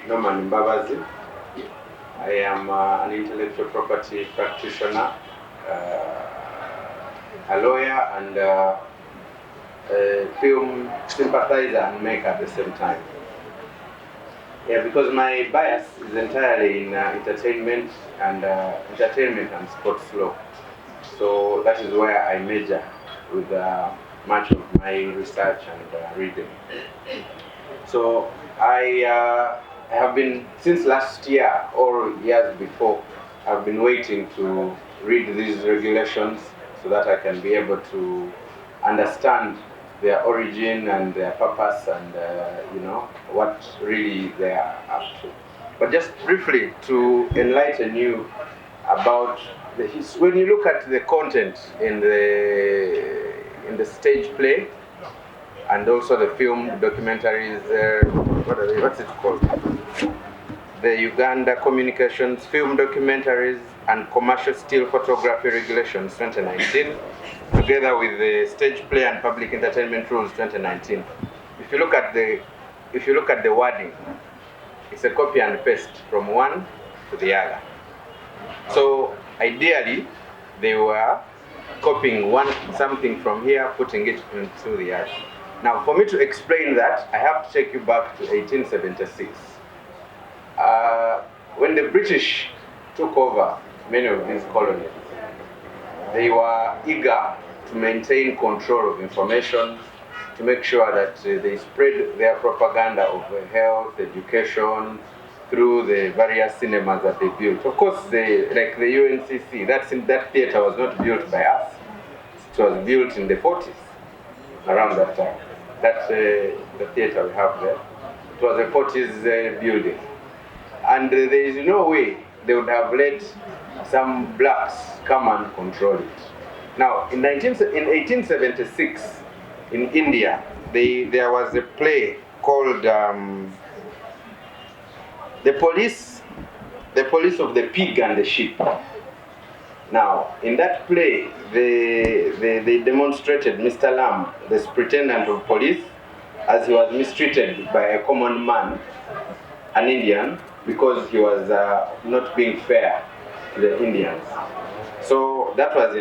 Norman Mbabazi. I am an intellectual property practitioner, a lawyer, and a film sympathizer and maker at the same time. Yeah, because my bias is entirely in entertainment and sports law. So that is where I major with much of my research and reading. So I have been, since last year or years before, I've been waiting to read these regulations so that I can be able to understand their origin and their purpose and what really they are up to. But just briefly to enlighten you about the history. When you look at the content in the stage play and also the film documentaries, what's it called? The Uganda Communications Film Documentaries and Commercial Still Photography Regulations 2019, together with the Stage Play and Public Entertainment Rules 2019. If you look at the wording, it's a copy and paste from one to the other. So ideally, they were copying something from here, putting it into the other. Now, for me to explain that, I have to take you back to 1876. When the British took over many of these colonies, they were eager to maintain control of information, to make sure that they spread their propaganda of health, education, through the various cinemas that they built. Of course, like the UNCC, that theater was not built by us. It was built in the 40s, around that time. That's the theater we have there. It was a 40s building. And there is no way they would have let some blacks come and control it. Now, in 1876, in India, there was a play called The Police of the Pig and the Sheep. Now, in that play, they demonstrated Mr. Lamb, the superintendent of police, as he was mistreated by a common man, an Indian, because he was not being fair to the Indians. So that was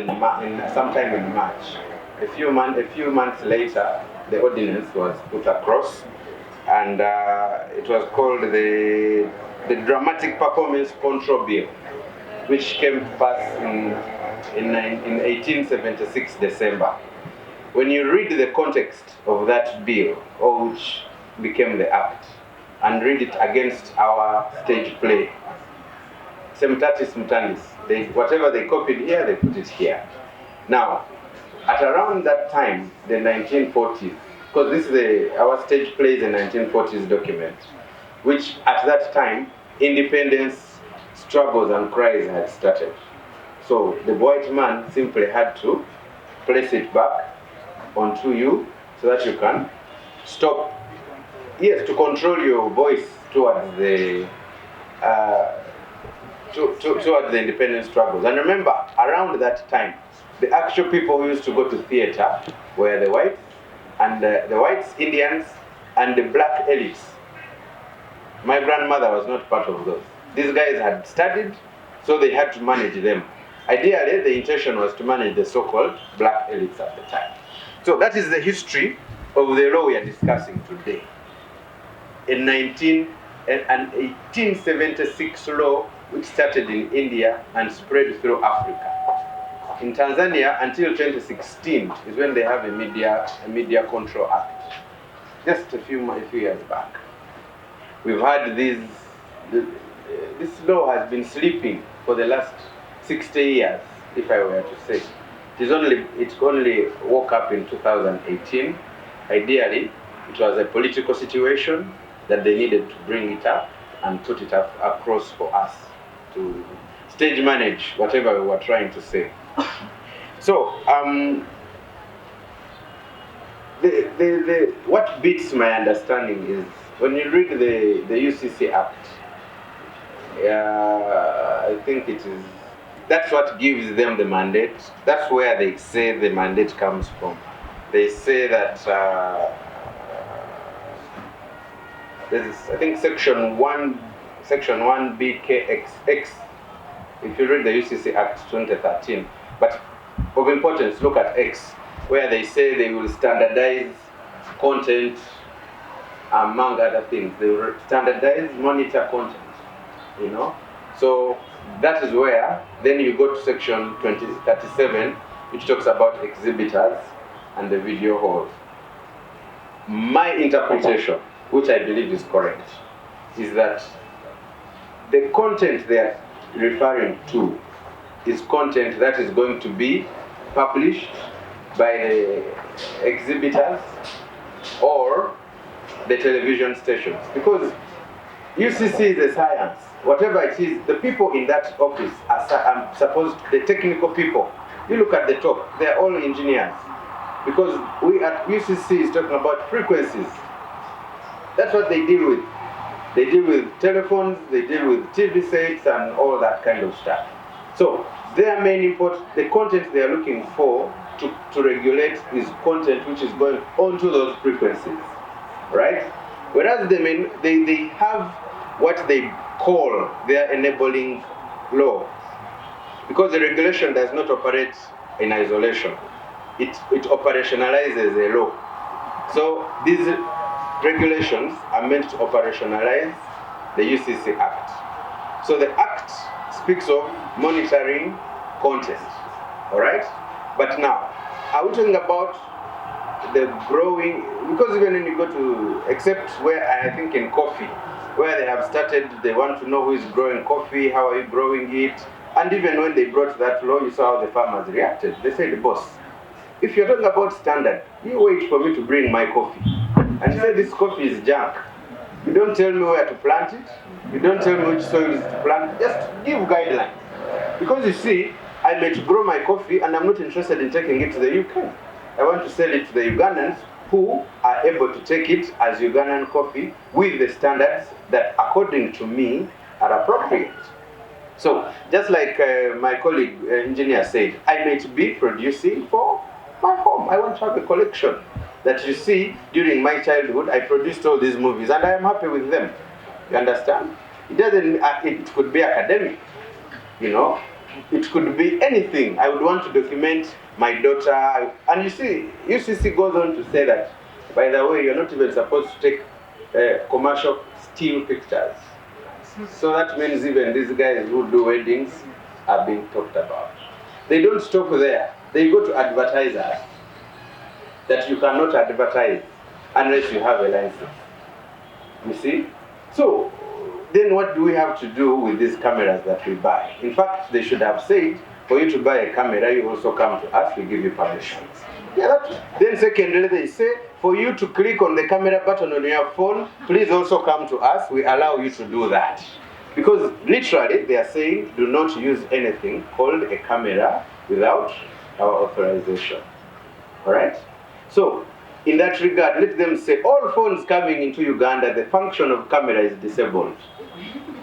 sometime in March. A few months later, the ordinance was put across, and it was called the Dramatic Performance Control Bill, which came to pass in 1876 December. When you read the context of that bill, or which became the act, and read it against our stage play, Semtatis Mutandis, whatever they copied here, they put it here. Now, at around that time, the 1940s, because this is our stage play is a 1940s document, which at that time, independence struggles and cries had started. So the white man simply had to place it back onto you so that you can stop, to control your voice towards the towards the independence struggles. And remember, around that time, the actual people who used to go to theater were the whites, and the whites, Indians, and the black elites. My grandmother was not part of those. These guys had studied, so they had to manage them. Ideally, the intention was to manage the so-called black elites at the time. So that is the history of the law we are discussing today. An 1876 law which started in India and spread through Africa. In Tanzania, until 2016 is when they have a media control act. Just a few years back. We've had this law has been sleeping for the last 60 years, if I were to say. It only woke up in 2018. Ideally, it was a political situation that they needed to bring it up and put it up across for us to stage manage whatever we were trying to say. So, what beats my understanding is when you read the UCC Act. I think that's what gives them the mandate. That's where they say the mandate comes from. They say that There's, I think, section 1BKXX, if you read the UCC Act 2013. But of importance, look at X, where they say they will standardize content, among other things. They will standardize, monitor content, you know. So that is where, then you go to section 2037, which talks about exhibitors and the video halls. My interpretation, which I believe is correct, is that the content they are referring to is content that is going to be published by the exhibitors or the television stations. Because UCC is a science. Whatever it is, the people in that office are supposed, the technical people, you look at the top, they're all engineers. Because we at UCC is talking about frequencies. That's what they deal with. They deal with telephones, they deal with TV sets and all that kind of stuff. So their main input, the content they are looking for to regulate is content which is going onto those frequencies, right? Whereas they have what they call their enabling law, because the regulation does not operate in isolation. It operationalizes a law. So these regulations are meant to operationalize the UCC Act. So the Act speaks of monitoring content, all right? But now, are we talking about the growing, because even when you go to, except where I think in coffee, where they have started, they want to know who is growing coffee, how are you growing it, and even when they brought that law, you saw how the farmers reacted. They said, boss, if you're talking about standard, you wait for me to bring my coffee. And you say this coffee is junk. You don't tell me where to plant it. You don't tell me which soil is to plant. Just give guidelines. Because you see, I may grow my coffee and I'm not interested in taking it to the UK. I want to sell it to the Ugandans who are able to take it as Ugandan coffee with the standards that, according to me, are appropriate. So, just like my colleague engineer said, I may be producing for my home. I want to have a collection that you see during my childhood. I produced all these movies and I am happy with them. You understand? It doesn't, it could be academic, you know. It could be anything. I would want to document my daughter. And you see, UCC goes on to say that, by the way, you're not even supposed to take commercial still pictures. So that means even these guys who do weddings are being talked about. They don't stop there. They go to advertisers that you cannot advertise unless you have a license. You see? So, then what do we have to do with these cameras that we buy? In fact, they should have said, for you to buy a camera, you also come to us, we give you permission. Yeah, then secondly, they say, for you to click on the camera button on your phone, please also come to us, we allow you to do that. Because literally, they are saying, do not use anything called a camera without our authorization. All right? So, in that regard, let them say, all phones coming into Uganda, the function of camera is disabled.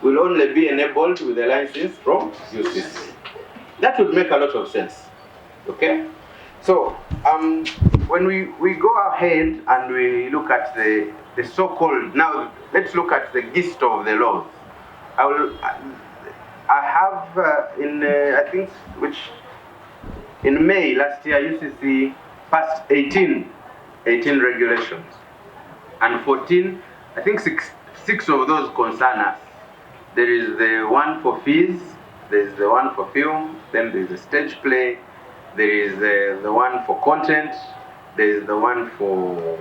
Will only be enabled with a license from UCC. That would make a lot of sense. Okay? So, when we go ahead and we look at the so-called, now let's look at the gist of the laws. I have I think, in May last year, UCC passed 18 regulations. And 14, I think six of those concern us. There is the one for fees, there is the one for film, then there is the stage play, there is the one for content, there is the one for,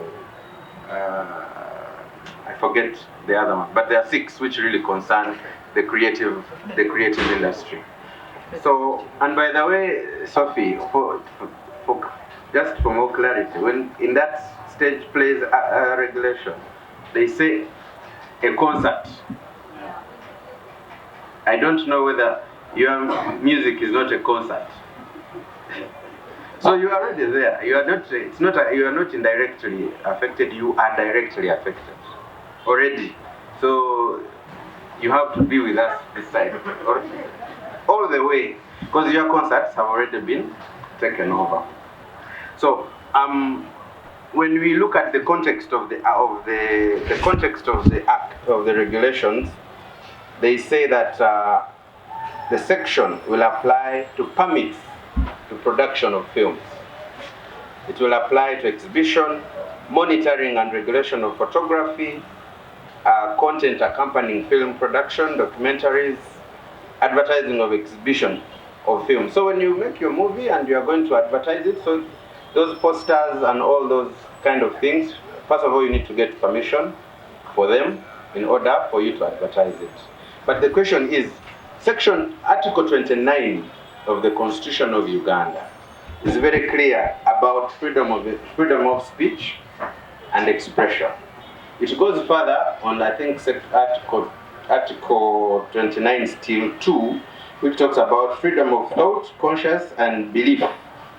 I forget the other one, but there are 6 which really concern the creative industry. So, and by the way, Sophie, just for more clarity, when in that stage plays regulation, they say a concert. I don't know whether your music is not a concert. So you are already there. You are not. It's not. You are not indirectly affected. You are directly affected already. So you have to be with us this side, all the way, because your concerts have already been taken over. So when we look at the context of the context of the act of the regulations, they say that the section will apply to permits to production of films. It will apply to exhibition, monitoring and regulation of photography, content accompanying film production, documentaries, advertising of exhibition of film. So when you make your movie and you are going to advertise it, so those posters and all those kind of things, first of all you need to get permission for them in order for you to advertise it. But the question is, Article 29 of the Constitution of Uganda is very clear about freedom of speech and expression. It goes further on, I think, Article 29 still 2, which talks about freedom of thought, conscience, and belief,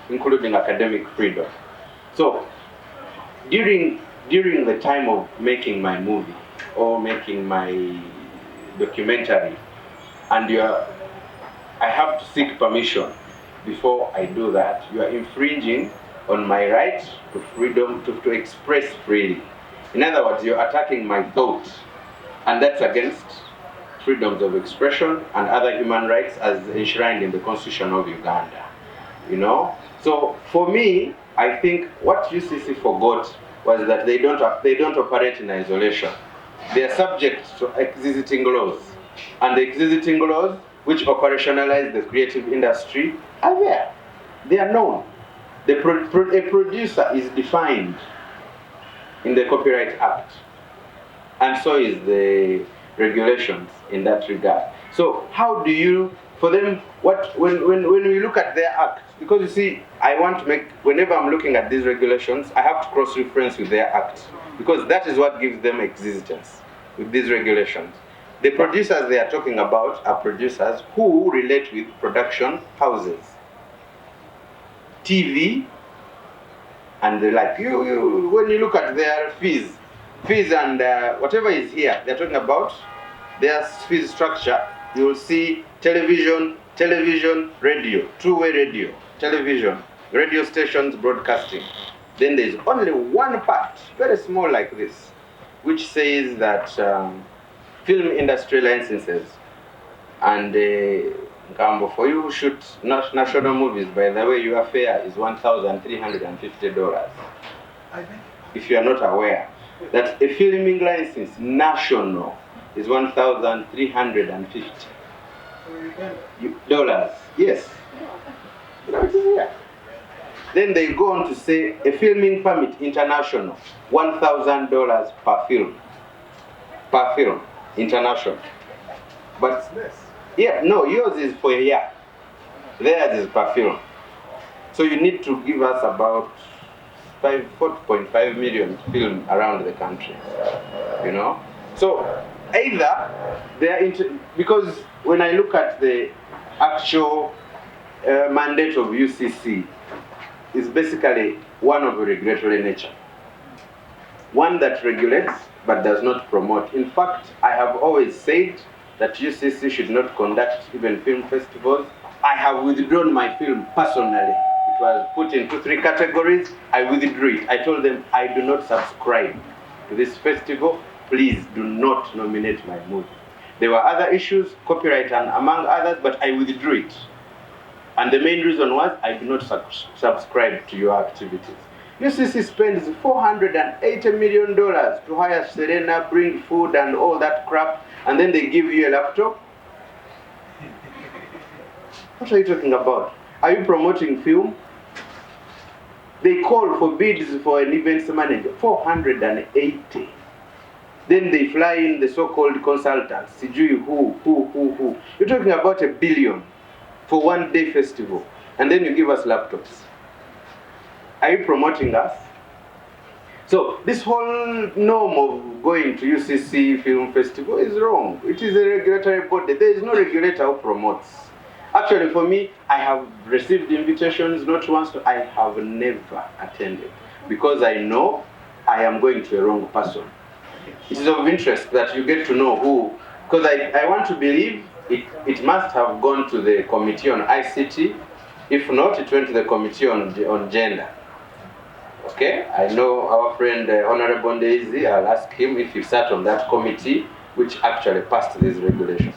including academic freedom. So, during the time of making my movie or making my documentary, and I have to seek permission before I do that, you are infringing on my right to freedom to express freely. In other words, you're attacking my thought, and that's against freedoms of expression and other human rights as enshrined in the Constitution of Uganda. You know? So for me, I think what UCC forgot was that they don't operate in isolation. They are subject to existing laws, and the existing laws which operationalize the creative industry are there. They are known. A producer is defined in the Copyright Act, and so is the regulations in that regard. So how do you, for them, when we look at their act, because you see, I want to make, whenever I'm looking at these regulations, I have to cross-reference with their act, because that is what gives them existence with these regulations. The producers they are talking about are producers who relate with production houses, TV, and the like. When you look at their fees and whatever is here, they're talking about their fee structure. You will see television, radio, two-way radio, television, radio stations, broadcasting. Then there's only one part, very small like this, which says that film industry licenses and for you who shoot national movies, by the way, your fare is $1,350. If you are not aware that a filming license national is $1,350. Yes. No, it is here. Then they go on to say a filming permit international, $1,000 per film. Per film, international. But it's less. Yeah, no, yours is for a year. Theirs is per film. So you need to give us about 4.5 million film around the country. You know? So either they are because when I look at the actual mandate of UCC, it's basically one of a regulatory nature. One that regulates but does not promote. In fact, I have always said that UCC should not conduct even film festivals. I have withdrawn my film personally. It was put into 3 categories. I withdrew it. I told them I do not subscribe to this festival. Please do not nominate my movie. There were other issues, copyright and among others, but I withdrew it. And the main reason was I do not subscribe to your activities. UCC spends $480 million to hire Serena, bring food and all that crap, and then they give you a laptop? What are you talking about? Are you promoting film? They call for bids for an events manager, 480. Then they fly in the so-called consultants, Sijui who. You're talking about $1 billion for one-day festival, and then you give us laptops. Are you promoting us? So this whole norm of going to UCC Film Festival is wrong. It is a regulatory body. There is no regulator who promotes. Actually, for me, I have received invitations not once. I have never attended because I know I am going to a wrong person. It is of interest that you get to know who, because I want to believe it must have gone to the committee on ICT. If not, it went to the committee on gender. Okay, I know our friend Honorable Daisy. I'll ask him if he sat on that committee which actually passed these regulations.